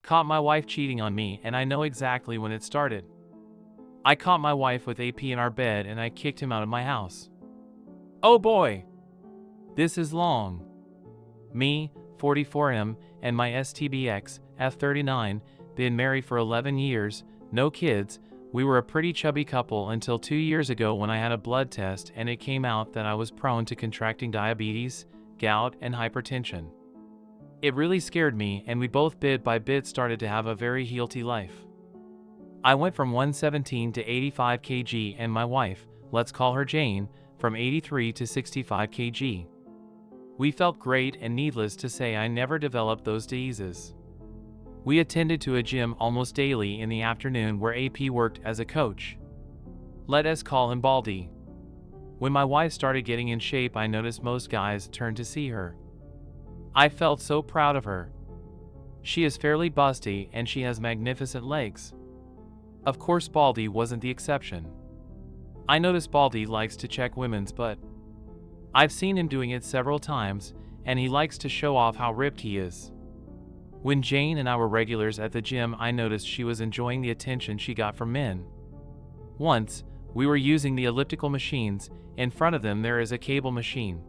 Caught my wife cheating on me, and I know exactly when it started. I caught my wife with AP in our bed and I kicked him out of my house. Oh boy! This is long. Me, 44M, and my STBX, F39, been married for 11 years, no kids. We were a pretty chubby couple until 2 years ago when I had a blood test and it came out that I was prone to contracting diabetes, gout, and hypertension. It really scared me, and we both bit by bit started to have a very healthy life. I went from 117 to 85 kg and my wife, let's call her Jane, from 83 to 65 kg. We felt great, and needless to say I never developed those diseases. We attended to a gym almost daily in the afternoon where AP worked as a coach. Let us call him Baldy. When my wife started getting in shape, I noticed most guys turned to see her. I felt so proud of her. She is fairly busty and she has magnificent legs. Of course, Baldy wasn't the exception. I noticed Baldy likes to check women's butt. I've seen him doing it several times, and he likes to show off how ripped he is. When Jane and I were regulars at the gym, I noticed she was enjoying the attention she got from men. Once, we were using the elliptical machines. In front of them there is a cable machine.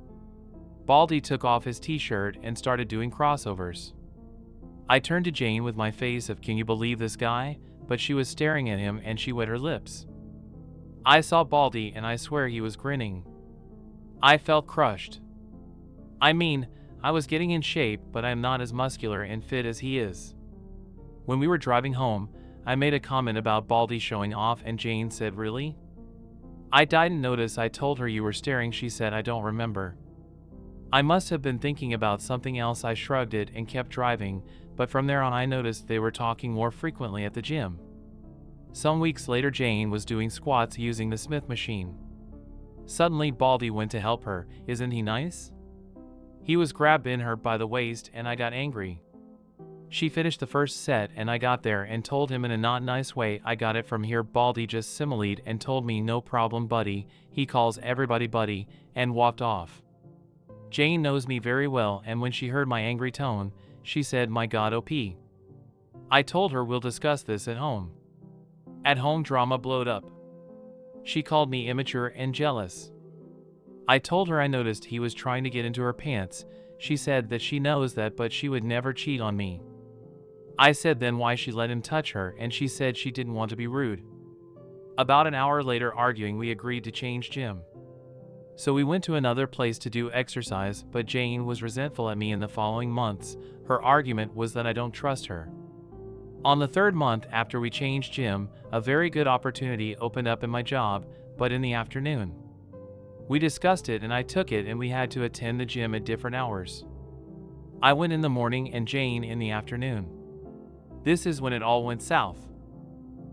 Baldy took off his t-shirt and started doing crossovers. I turned to Jane with my face of "Can you believe this guy?" but she was staring at him and she wet her lips. I saw Baldy and I swear he was grinning. I felt crushed. I mean, I was getting in shape, but I am not as muscular and fit as he is. When we were driving home, I made a comment about Baldy showing off and Jane said, "Really?" I didn't notice. I told her, "You were staring." She said, "I don't remember." I must have been thinking about something else. I shrugged it and kept driving, but from there on I noticed they were talking more frequently at the gym. Some weeks later, Jane was doing squats using the Smith machine. Suddenly Baldy went to help her. Isn't he nice? He was grabbing her by the waist and I got angry. She finished the first set and I got there and told him in a not nice way, "I got it from here." Baldy just similed and told me, "No problem, buddy." He calls everybody buddy, and walked off. Jane knows me very well, and when she heard my angry tone, she said, "My God, OP." I told her we'll discuss this at home. At home drama blowed up. She called me immature and jealous. I told her I noticed he was trying to get into her pants. She said that she knows that, but she would never cheat on me. I said then why she let him touch her, and she said she didn't want to be rude. About an hour later, arguing, we agreed to change gym. So we went to another place to do exercise, but Jane was resentful at me in the following months. Her argument was that I don't trust her. On the third month after we changed gym, a very good opportunity opened up in my job, but in the afternoon. We discussed it and I took it, and we had to attend the gym at different hours. I went in the morning and Jane in the afternoon. This is when it all went south.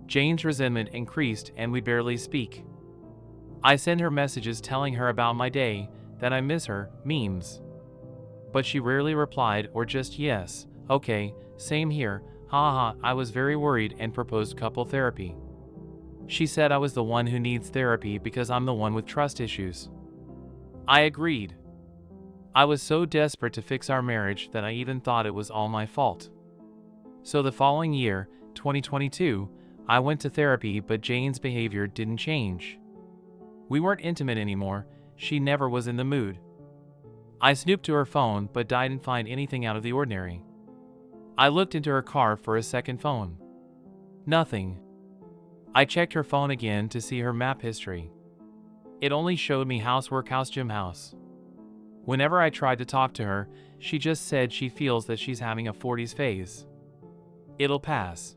Jane's resentment increased and we barely speak. I send her messages telling her about my day, that I miss her, memes. But she rarely replied, or just "Yes, okay, same here, haha." I was very worried and proposed couple therapy. She said I was the one who needs therapy because I'm the one with trust issues. I agreed. I was so desperate to fix our marriage that I even thought it was all my fault. So the following year, 2022, I went to therapy, but Jane's behavior didn't change. We weren't intimate anymore. She never was in the mood. I snooped to her phone but didn't find anything out of the ordinary. I looked into her car for a second phone. Nothing. I checked her phone again to see her map history. It only showed me housework, house, gym, house. Whenever I tried to talk to her, she just said she feels that she's having a 40s phase. It'll pass.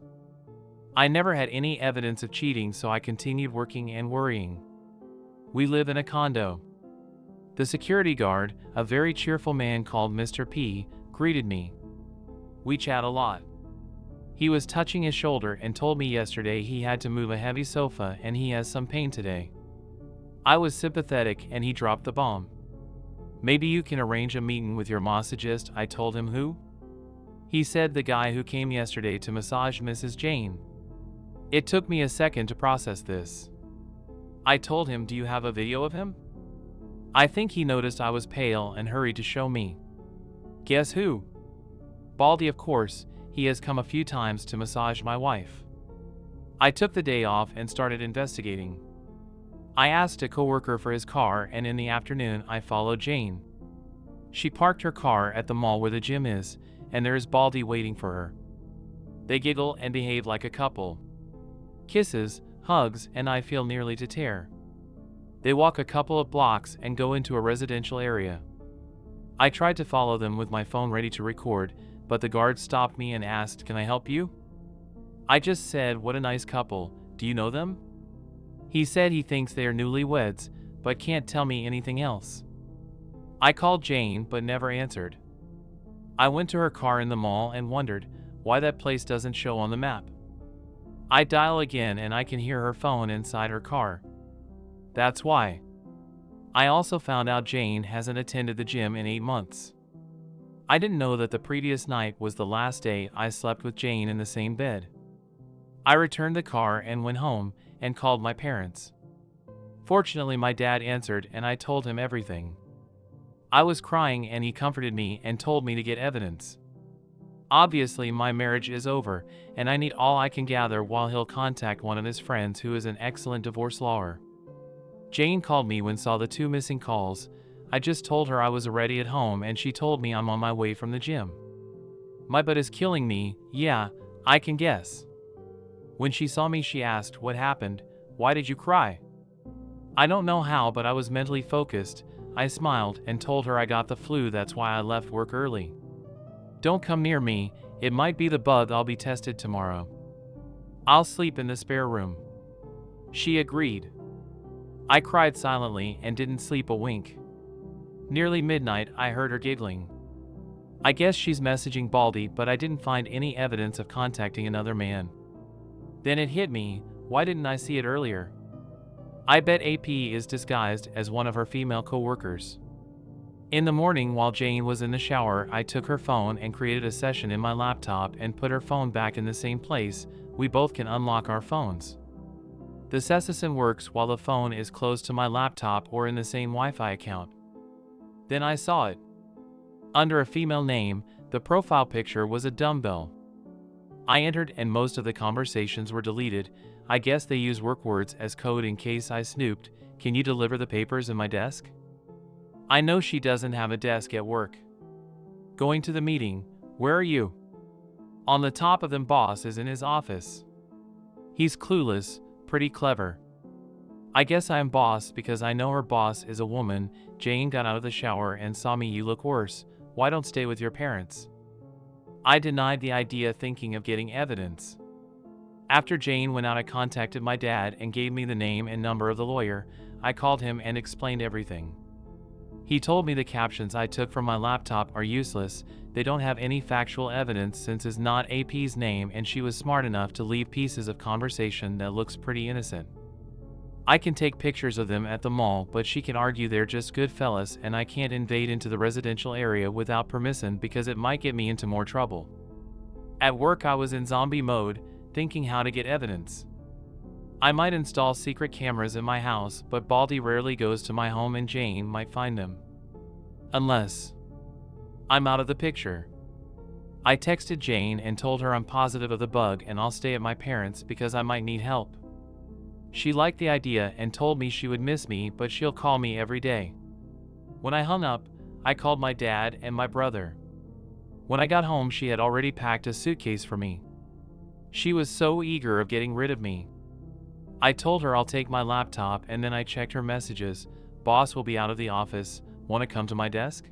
I never had any evidence of cheating, so I continued working and worrying. We live in a condo. The security guard, a very cheerful man called Mr. P, greeted me. We chat a lot. He was touching his shoulder and told me yesterday he had to move a heavy sofa and he has some pain today. I was sympathetic and he dropped the bomb. "Maybe you can arrange a meeting with your massagist." I told him. "Who?" He said the guy who came yesterday to massage Mrs. Jane. It took me a second to process this. I told him, "Do you have a video of him?" I think he noticed I was pale and hurried to show me. Guess who? Baldy, of course. he has come a few times to massage my wife. I took the day off and started investigating. I asked a coworker for his car, and in the afternoon I followed Jane. She parked her car at the mall where the gym is, and there is Baldy waiting for her. They giggle and behave like a couple. Kisses, hugs, and I feel nearly to tear. They walk a couple of blocks and go into a residential area. I tried to follow them with my phone ready to record, but the guard stopped me and asked, "Can I help you?" I just said, "What a nice couple. Do you know them?" He said he thinks they are newlyweds, but can't tell me anything else. I called Jane, but never answered. I went to her car in the mall and wondered why that place doesn't show on the map. I dial again and I can hear her phone inside her car. That's why. I also found out Jane hasn't attended the gym in 8 months. I didn't know that the previous night was the last day I slept with Jane in the same bed. I returned the car and went home and called my parents. Fortunately, my dad answered and I told him everything. I was crying and he comforted me and told me to get evidence. Obviously, my marriage is over and I need all I can gather while he'll contact one of his friends who is an excellent divorce lawyer. Jane called me when saw the 2 missing calls. I just told her I was already at home and she told me I'm on my way from the gym. My butt is killing me. Yeah, I can guess. When she saw me, she asked, "What happened? Why did you cry?" I don't know how, but I was mentally focused. I smiled and told her I got the flu, that's why I left work early. "Don't come near me, it might be the bug, I'll be tested tomorrow. I'll sleep in the spare room." She agreed. I cried silently and didn't sleep a wink. Nearly midnight, I heard her giggling. I guess she's messaging Baldy, but I didn't find any evidence of contacting another man. Then it hit me, why didn't I see it earlier? I bet AP is disguised as one of her female co-workers. In the morning, while Jane was in the shower, I took her phone and created a session in my laptop and put her phone back in the same place. We both can unlock our phones. The session works while the phone is close to my laptop or in the same Wi-Fi account. Then I saw it. Under a female name, the profile picture was a dumbbell. I entered and most of the conversations were deleted. I guess they use work words as code in case I snooped. "Can you deliver the papers in my desk?" I know she doesn't have a desk at work. Going to the meeting, "Where are you?" On the top of them, boss is in his office. He's clueless, pretty clever. I guess I'm boss because I know her boss is a woman. Jane got out of the shower and saw me. "You look worse. Why don't stay with your parents?" I denied the idea, thinking of getting evidence. After Jane went out, I contacted my dad and gave me the name and number of the lawyer. I called him and explained everything. He told me the captions I took from my laptop are useless. They don't have any factual evidence since it's not AP's name, and she was smart enough to leave pieces of conversation that looks pretty innocent. I can take pictures of them at the mall, but she can argue they're just good fellas, and I can't invade into the residential area without permission because it might get me into more trouble. At work, I was in zombie mode, thinking how to get evidence. I might install secret cameras in my house, but Baldy rarely goes to my home and Jane might find them. Unless I'm out of the picture. I texted Jane and told her I'm positive of the bug and I'll stay at my parents' because I might need help. She liked the idea and told me she would miss me, but she'll call me every day. When I hung up, I called my dad and my brother. When I got home, she had already packed a suitcase for me. She was so eager of getting rid of me. I told her I'll take my laptop, and then I checked her messages. "Boss will be out of the office. Want to come to my desk?"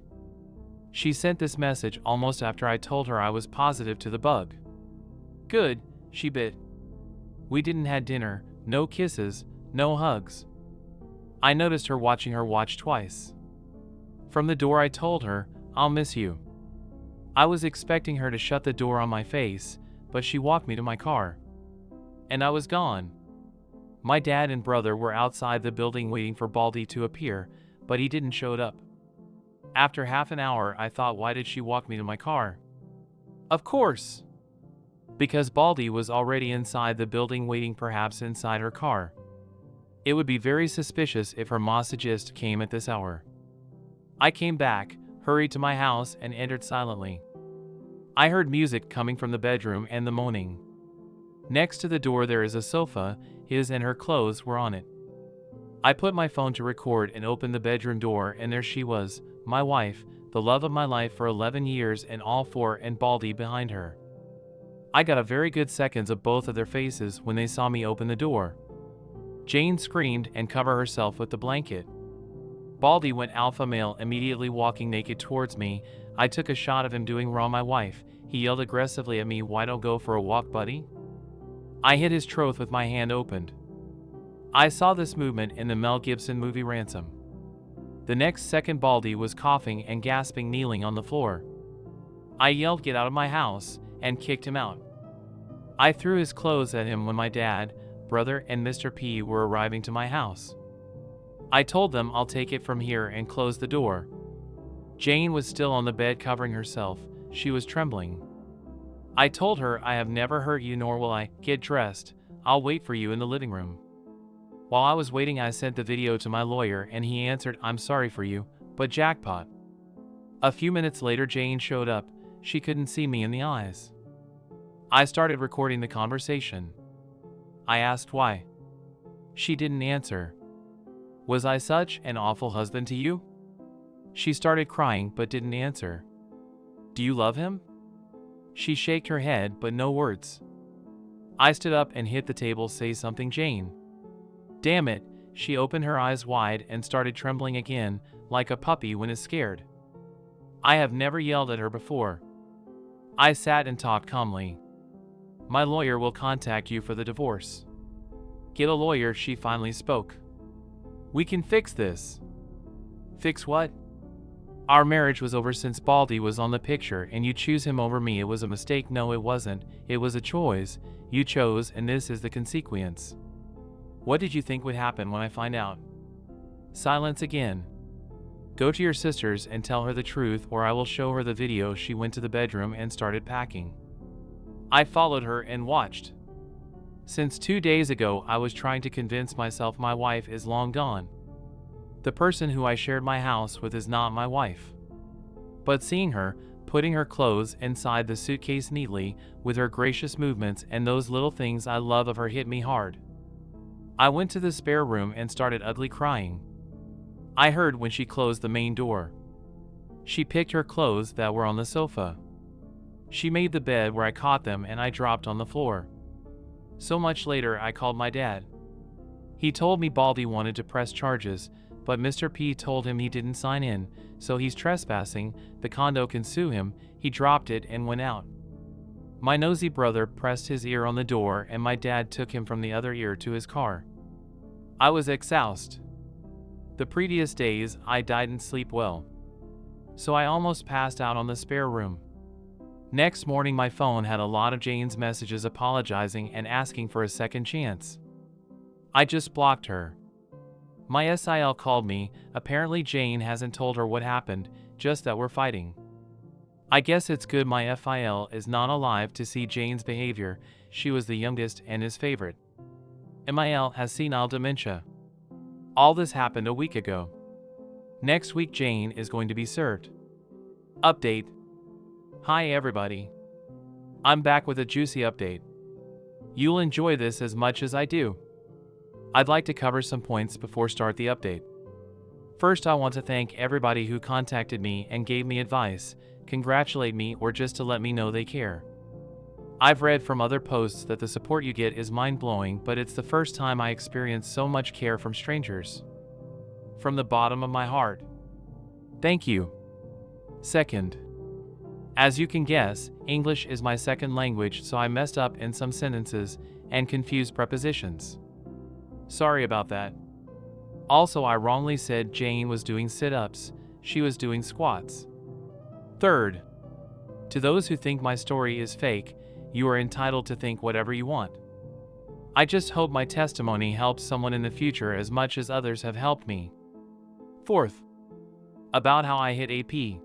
She sent this message almost after I told her I was positive to the bug. Good, she bit. We didn't have dinner, no kisses, no hugs. I noticed her watching her watch twice. From the door I told her, "I'll miss you." I was expecting her to shut the door on my face, but she walked me to my car. And I was gone. My dad and brother were outside the building waiting for Baldy to appear, but he didn't show up. After half an hour, I thought, why did she walk me to my car? Of course! Because Baldy was already inside the building waiting, perhaps inside her car. It would be very suspicious if her massagist came at this hour. I came back, hurried to my house, and entered silently. I heard music coming from the bedroom and the moaning. Next to the door there is a sofa, his and her clothes were on it. I put my phone to record and opened the bedroom door, and there she was, my wife, the love of my life for 11 years, and all four, and Baldy behind her. I got a very good seconds of both of their faces when they saw me open the door. Jane screamed and covered herself with the blanket. Baldy went alpha male, immediately walking naked towards me. I took a shot of him doing wrong my wife. He yelled aggressively at me, "Why don't go for a walk, buddy?" I hit his throat with my hand opened. I saw this movement in the Mel Gibson movie Ransom. The next second Baldy was coughing and gasping, kneeling on the floor. I yelled, "Get out of my house," and kicked him out. I threw his clothes at him when my dad, brother, and Mr. P were arriving to my house. I told them I'll take it from here and closed the door. Jane was still on the bed covering herself. She was trembling. I told her, "I have never hurt you, nor will I. Get dressed. I'll wait for you in the living room." While I was waiting, I sent the video to my lawyer and he answered, "I'm sorry for you, but jackpot." A few minutes later Jane showed up. She couldn't see me in the eyes. I started recording the conversation. I asked why. She didn't answer. Was I such an awful husband to you? She started crying but didn't answer. Do you love him? She shook her head but no words. I stood up and hit the table. Say something, Jane. Damn it, she opened her eyes wide and started trembling again, like a puppy when is scared. I have never yelled at her before. I sat and talked calmly. My lawyer will contact you for the divorce. Get a lawyer, she finally spoke. We can fix this. Fix what? Our marriage was over since Baldy was on the picture and you choose him over me. It was a mistake. No, it wasn't. It was a choice. You chose, and this is the consequence. What did you think would happen when I find out? Silence again. Go to your sister's and tell her the truth, or I will show her the video. She went to the bedroom and started packing. I followed her and watched. Since 2 days ago, I was trying to convince myself my wife is long gone. The person who I shared my house with is not my wife. But seeing her, putting her clothes inside the suitcase neatly, with her gracious movements and those little things I love of her, hit me hard. I went to the spare room and started ugly crying. I heard when she closed the main door. She picked her clothes that were on the sofa. She made the bed where I caught them and I dropped on the floor. So much later I called my dad. He told me Baldy wanted to press charges, but Mr. P told him he didn't sign in, so he's trespassing. The condo can sue him. He dropped it and went out. My nosy brother pressed his ear on the door and my dad took him from the other ear to his car. I was exhausted. The previous days I didn't sleep well, so I almost passed out on the spare room. Next morning my phone had a lot of Jane's messages apologizing and asking for a second chance. I just blocked her. My SIL called me. Apparently Jane hasn't told her what happened, just that we're fighting. I guess it's good my FIL is not alive to see Jane's behavior. She was the youngest and his favorite. MIL has senile dementia. All this happened a week ago. Next week Jane is going to be served. Update. Hi everybody. I'm back with a juicy update. You'll enjoy this as much as I do. I'd like to cover some points before start the update. First, I want to thank everybody who contacted me and gave me advice, congratulate me, or just to let me know they care. I've read from other posts that the support you get is mind-blowing, but it's the first time I experienced so much care from strangers. From the bottom of my heart, thank you. Second, as you can guess, English is my second language, so I messed up in some sentences and confused prepositions. Sorry about that. Also, I wrongly said Jane was doing sit-ups. She was doing squats. Third, to those who think my story is fake, you are entitled to think whatever you want. I just hope my testimony helps someone in the future as much as others have helped me. Fourth, about how I hit AP.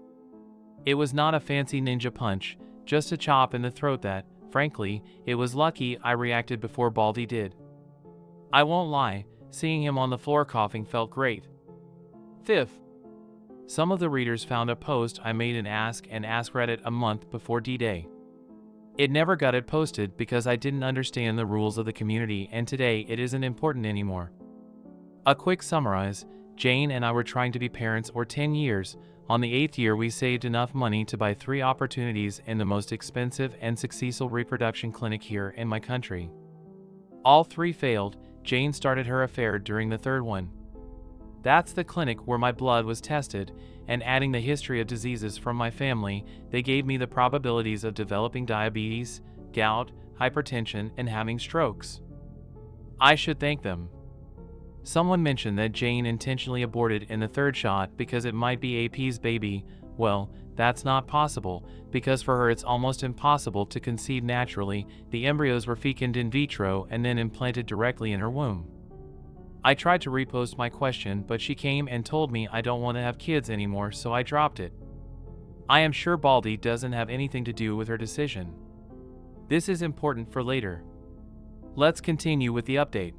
It was not a fancy ninja punch, just a chop in the throat that, frankly, it was lucky I reacted before Baldy did. I won't lie, seeing him on the floor coughing felt great. Fifth, Some of the readers found a post I made in Ask Reddit a month before D-Day. It never got it posted because I didn't understand the rules of the community, and today it isn't important anymore. A quick summarize: Jane and I were trying to be parents for 10 years. On the 8th year, we saved enough money to buy 3 opportunities in the most expensive and successful reproduction clinic here in my country. All 3 failed. Jane started her affair during the 3rd one. That's the clinic where my blood was tested, and adding the history of diseases from my family, they gave me the probabilities of developing diabetes, gout, hypertension, and having strokes. I should thank them. Someone mentioned that Jane intentionally aborted in the 3rd shot because it might be AP's baby. Well, that's not possible, because for her it's almost impossible to conceive naturally. The embryos were fecunded in vitro and then implanted directly in her womb. I tried to repost my question, but she came and told me I don't want to have kids anymore, so I dropped it. I am sure Baldy doesn't have anything to do with her decision. This is important for later. Let's continue with the update.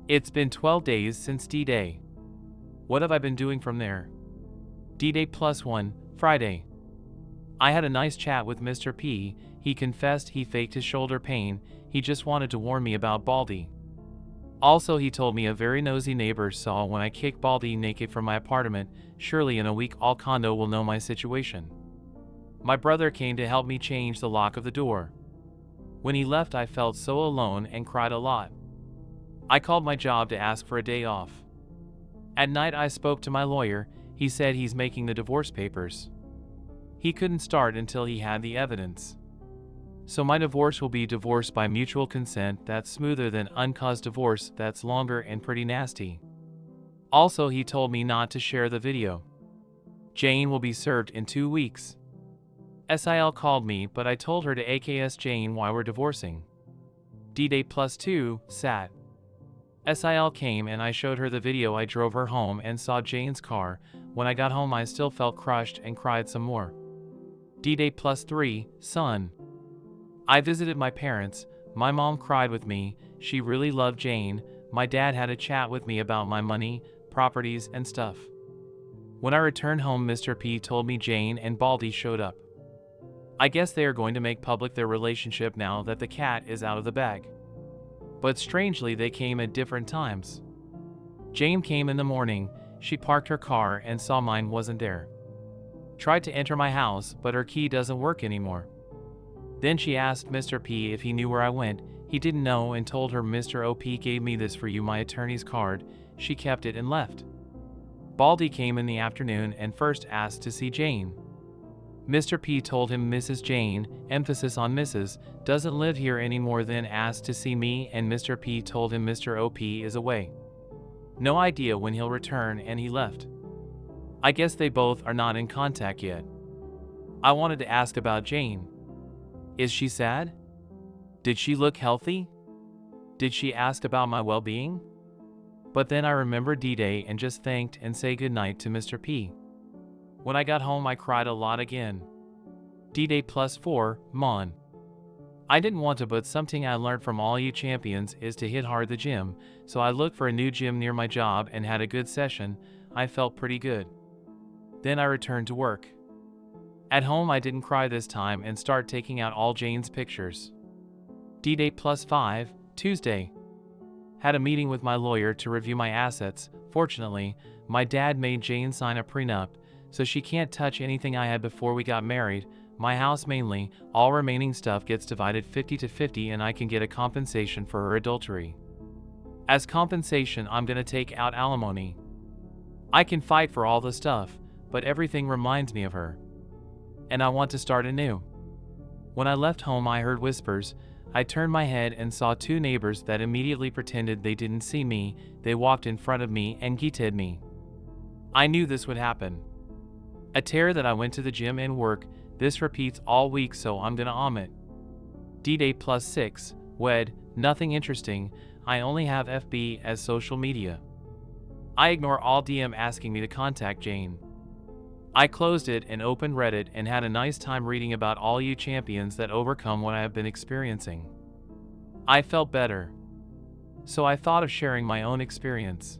It's been 12 days since D-Day. What have I been doing from there? D-Day +1, Friday. I had a nice chat with Mr. P. He confessed he faked his shoulder pain. He just wanted to warn me about Baldy. Also, he told me a very nosy neighbor saw when I kicked Baldy naked from my apartment. Surely in a week all condo will know my situation. My brother came to help me change the lock of the door. When he left, I felt so alone and cried a lot. I called my job to ask for a day off. At night, I spoke to my lawyer. He said he's making the divorce papers. He couldn't start until he had the evidence. So my divorce will be divorce by mutual consent. That's smoother than uncaused divorce. That's longer and pretty nasty. Also, he told me not to share the video. Jane will be served in 2 weeks. SIL called me, but I told her to AKS Jane why we're divorcing. D-Day +2, sat. SIL came and I showed her the video. I drove her home and saw Jane's car. When I got home, I still felt crushed and cried some more. D-Day +3, son. I visited my parents. My mom cried with me. She really loved Jane. My dad had a chat with me about my money, properties, and stuff. When I returned home, Mr. P told me Jane and Baldy showed up. I guess they are going to make public their relationship now that the cat is out of the bag. But strangely, they came at different times. Jane came in the morning. She parked her car and saw mine wasn't there. Tried to enter my house, but her key doesn't work anymore. Then she asked Mr. P if he knew where I went. He didn't know and told her, Mr. OP gave me this for you, my attorney's card. She kept it and left. Baldy came in the afternoon and first asked to see Jane. Mr. P told him Mrs. Jane, emphasis on Mrs., doesn't live here anymore, then asked to see me, and Mr. P told him Mr. OP is away. No idea when he'll return, and he left. I guess they both are not in contact yet. I wanted to ask about Jane. Is she sad? Did she look healthy? Did she ask about my well-being? But then I remembered D-Day and just thanked and say goodnight to Mr. P. When I got home, I cried a lot again. D-Day +4, Mon. I didn't want to, but something I learned from all you champions is to hit hard the gym, so I looked for a new gym near my job and had a good session. I felt pretty good. Then I returned to work. At home, I didn't cry this time and start taking out all Jane's pictures. D-Day +5, Tuesday. Had a meeting with my lawyer to review my assets. Fortunately, my dad made Jane sign a prenup, so she can't touch anything I had before we got married. My house mainly. All remaining stuff gets divided 50-50 and I can get a compensation for her adultery. As compensation, I'm gonna take out alimony. I can fight for all the stuff, but everything reminds me of her. And I want to start anew. When I left home, I heard whispers. I turned my head and saw 2 neighbors that immediately pretended they didn't see me. They walked in front of me and greeted me. I knew this would happen. A terror that I went to the gym and work. This repeats all week, so I'm gonna omit. D-Day +6, wed, nothing interesting. I only have FB as social media. I ignore all DM asking me to contact Jane. I closed it and opened Reddit and had a nice time reading about all you champions that overcome what I have been experiencing. I felt better. So I thought of sharing my own experience.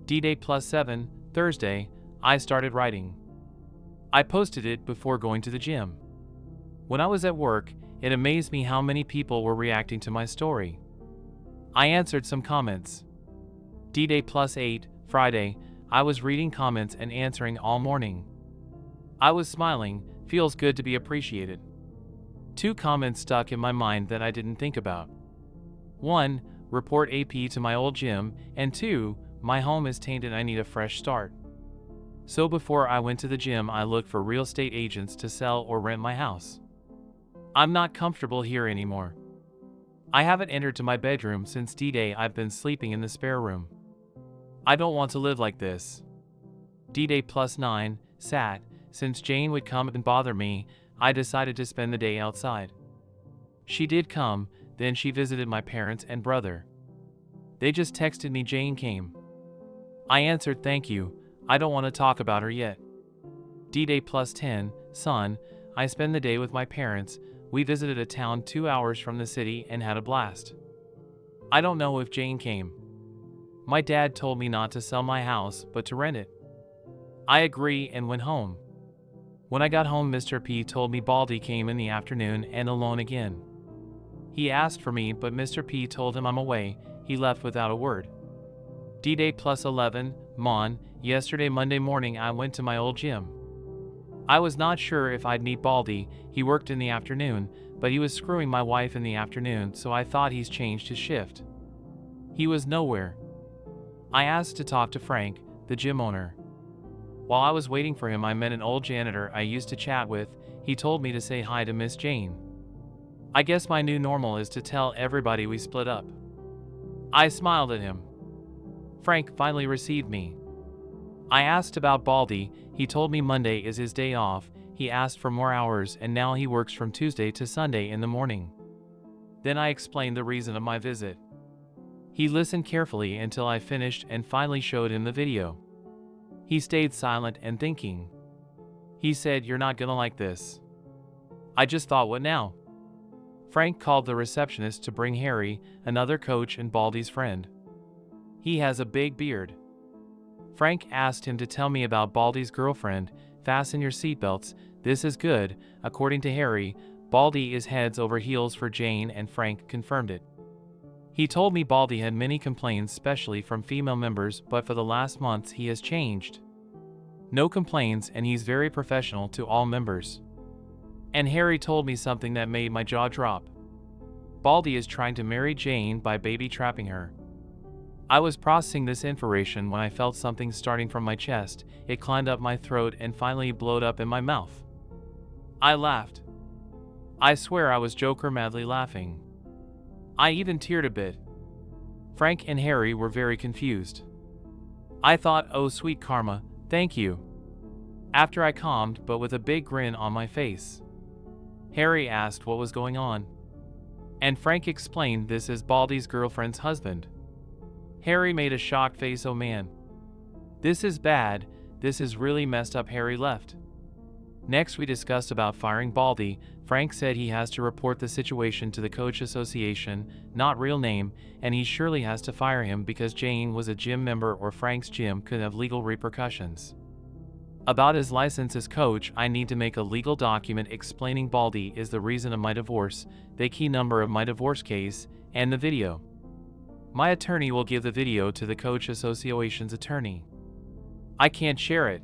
D-Day +7, Thursday. I started writing. I posted it before going to the gym. When I was at work, it amazed me how many people were reacting to my story. I answered some comments. D-Day +8, Friday, I was reading comments and answering all morning. I was smiling, feels good to be appreciated. 2 comments stuck in my mind that I didn't think about. 1, report AP to my old gym, and 2, my home is tainted, I need a fresh start. So before I went to the gym, I looked for real estate agents to sell or rent my house. I'm not comfortable here anymore. I haven't entered to my bedroom since D-Day. I've been sleeping in the spare room. I don't want to live like this. D-Day +9, sat, since Jane would come and bother me, I decided to spend the day outside. She did come, then she visited my parents and brother. They just texted me Jane came. I answered thank you, I don't want to talk about her yet. D-Day +10, son, I spend the day with my parents. We visited a town 2 hours from the city and had a blast. I don't know if Jane came. My dad told me not to sell my house, but to rent it. I agree and went home. When I got home, Mr. P told me Baldy came in the afternoon and alone again. He asked for me, but Mr. P told him I'm away. He left without a word. D-Day +11, Mon, yesterday Monday morning I went to my old gym. I was not sure if I'd meet Baldy. He worked in the afternoon, but he was screwing my wife in the afternoon, so I thought he's changed his shift. He was nowhere. I asked to talk to Frank, the gym owner. While I was waiting for him, I met an old janitor I used to chat with. He told me to say hi to Miss Jane. I guess my new normal is to tell everybody we split up. I smiled at him. Frank finally received me. I asked about Baldy. He told me Monday is his day off. He asked for more hours and now he works from Tuesday to Sunday in the morning. Then I explained the reason of my visit. He listened carefully until I finished and finally showed him the video. He stayed silent and thinking. He said, "You're not gonna like this." I just thought, what now? Frank called the receptionist to bring Harry, another coach and Baldy's friend. He has a big beard. Frank asked him to tell me about Baldy's girlfriend. Fasten your seatbelts, this is good. According to Harry, Baldy is heads over heels for Jane and Frank confirmed it. He told me Baldy had many complaints, especially from female members, but for the last months he has changed. No complaints and he's very professional to all members. And Harry told me something that made my jaw drop. Baldy is trying to marry Jane by baby trapping her. I was processing this information when I felt something starting from my chest. It climbed up my throat and finally blowed up in my mouth. I laughed. I swear I was Joker madly laughing. I even teared a bit. Frank and Harry were very confused. I thought, oh sweet karma, thank you. After I calmed, but with a big grin on my face. Harry asked what was going on. And Frank explained this is Baldy's girlfriend's husband. Harry made a shocked face. Oh man. This is bad, this is really messed up. Harry left. Next we discussed about firing Baldy. Frank said he has to report the situation to the coach association, not real name, and he surely has to fire him because Jane was a gym member or Frank's gym could have legal repercussions. About his license as coach, I need to make a legal document explaining Baldy is the reason of my divorce, the key number of my divorce case, and the video. My attorney will give the video to the coach association's attorney. I can't share it.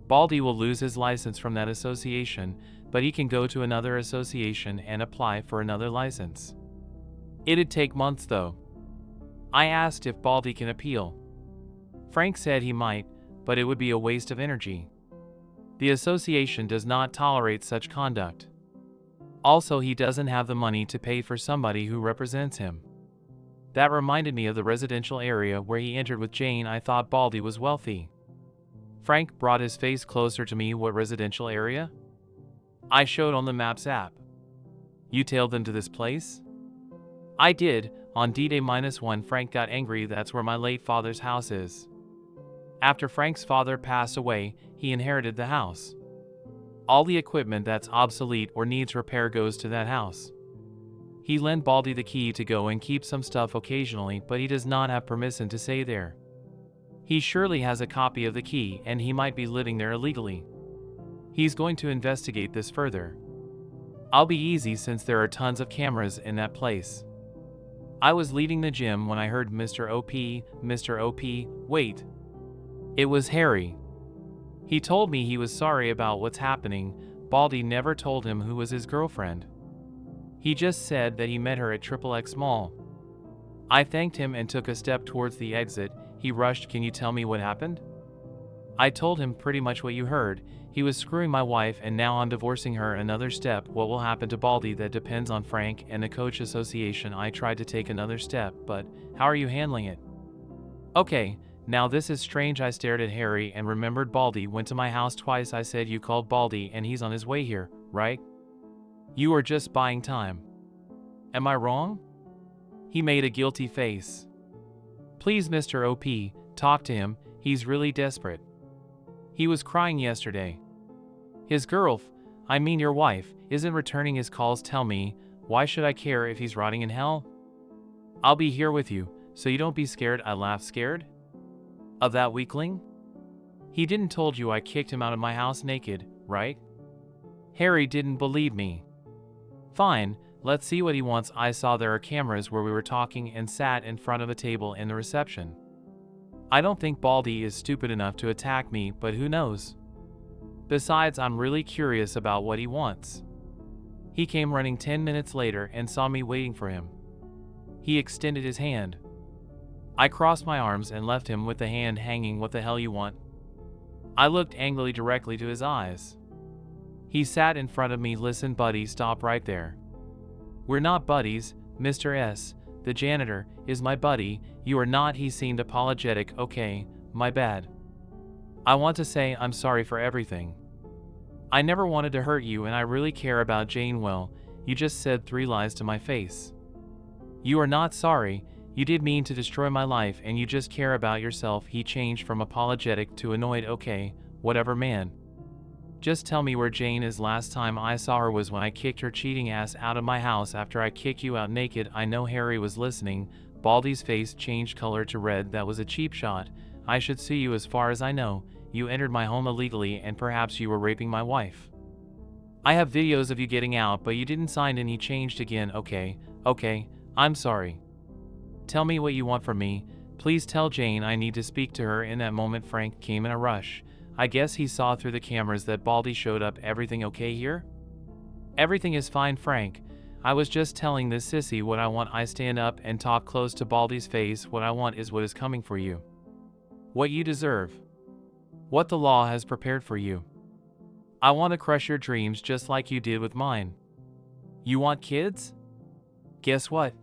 Baldy will lose his license from that association, but he can go to another association and apply for another license. It'd take months though. I asked if Baldy can appeal. Frank said he might, but it would be a waste of energy. The association does not tolerate such conduct. Also, he doesn't have the money to pay for somebody who represents him. That reminded me of the residential area where he entered with Jane. I thought Baldy was wealthy. Frank brought his face closer to me. What residential area? I showed on the Maps app. You tailed them to this place? I did. On D-Day -1, Frank got angry. That's where my late father's house is. After Frank's father passed away, he inherited the house. All the equipment that's obsolete or needs repair goes to that house. He lent Baldy the key to go and keep some stuff occasionally, but he does not have permission to stay there. He surely has a copy of the key and he might be living there illegally. He's going to investigate this further. I'll be easy since there are tons of cameras in that place. I was leaving the gym when I heard Mr. OP, wait. It was Harry. He told me he was sorry about what's happening. Baldy never told him who was his girlfriend. He just said that he met her at XXX Mall. I thanked him and took a step towards the exit. He rushed, "Can you tell me what happened?" I told him pretty much what you heard. He was screwing my wife and now I'm divorcing her. Another step. What will happen to Baldy? That depends on Frank and the coach association. I tried to take another step, but how are you handling it? Okay, now this is strange. I stared at Harry and remembered Baldy went to my house twice. I said you called Baldy and he's on his way here, right? You are just buying time. Am I wrong? He made a guilty face. Please, Mr. OP, talk to him. He's really desperate. He was crying yesterday. His your wife, isn't returning his calls. Tell me, why should I care if he's rotting in hell? I'll be here with you, so you don't be scared. I laughed. Scared? Of that weakling? He didn't told you I kicked him out of my house naked, right? Harry didn't believe me. Fine, let's see what he wants. I saw there are cameras where we were talking and sat in front of a table in the reception. I don't think Baldy is stupid enough to attack me, but who knows? Besides, I'm really curious about what he wants. He came running 10 minutes later and saw me waiting for him. He extended his hand. I crossed my arms and left him with the hand hanging. What the hell you want? I looked angrily directly to his eyes. He sat in front of me. Listen, buddy, stop right there. We're not buddies. Mr. S, the janitor, is my buddy. You are not. He seemed apologetic. Okay, my bad. I want to say I'm sorry for everything. I never wanted to hurt you and I really care about Jane well. You just said 3 lies to my face. You are not sorry. You did mean to destroy my life and you just care about yourself. He changed from apologetic to annoyed. Okay, whatever, man. Just tell me where Jane is. Last time I saw her was when I kicked her cheating ass out of my house after I kicked you out naked. I know Harry was listening. Baldy's face changed color to red. That was a cheap shot. I should sue you. As far as I know, you entered my home illegally and perhaps you were raping my wife. I have videos of you getting out, but you didn't sign and he changed again. Okay, I'm sorry. Tell me what you want from me. Please tell Jane I need to speak to her. In that moment, Frank came in a rush. I guess he saw through the cameras that Baldy showed up. Everything okay here? Everything is fine, Frank. I was just telling this sissy what I want. I stand up and talk close to Baldy's face. What I want is what is coming for you. What you deserve. What the law has prepared for you. I want to crush your dreams just like you did with mine. You want kids? Guess what?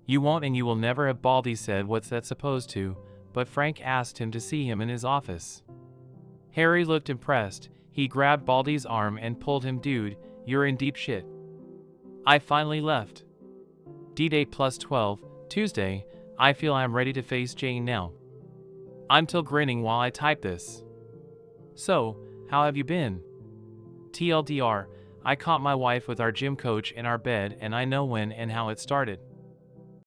You won't and you will never have. Baldy said, what's that supposed to? But Frank asked him to see him in his office. Harry looked impressed. He grabbed Baldy's arm and pulled him. Dude, you're in deep shit. I finally left. D-Day +12, Tuesday. I feel I'm ready to face Jane now. I'm still grinning while I type this. So, how have you been? TLDR, I caught my wife with our gym coach in our bed and I know when and how it started.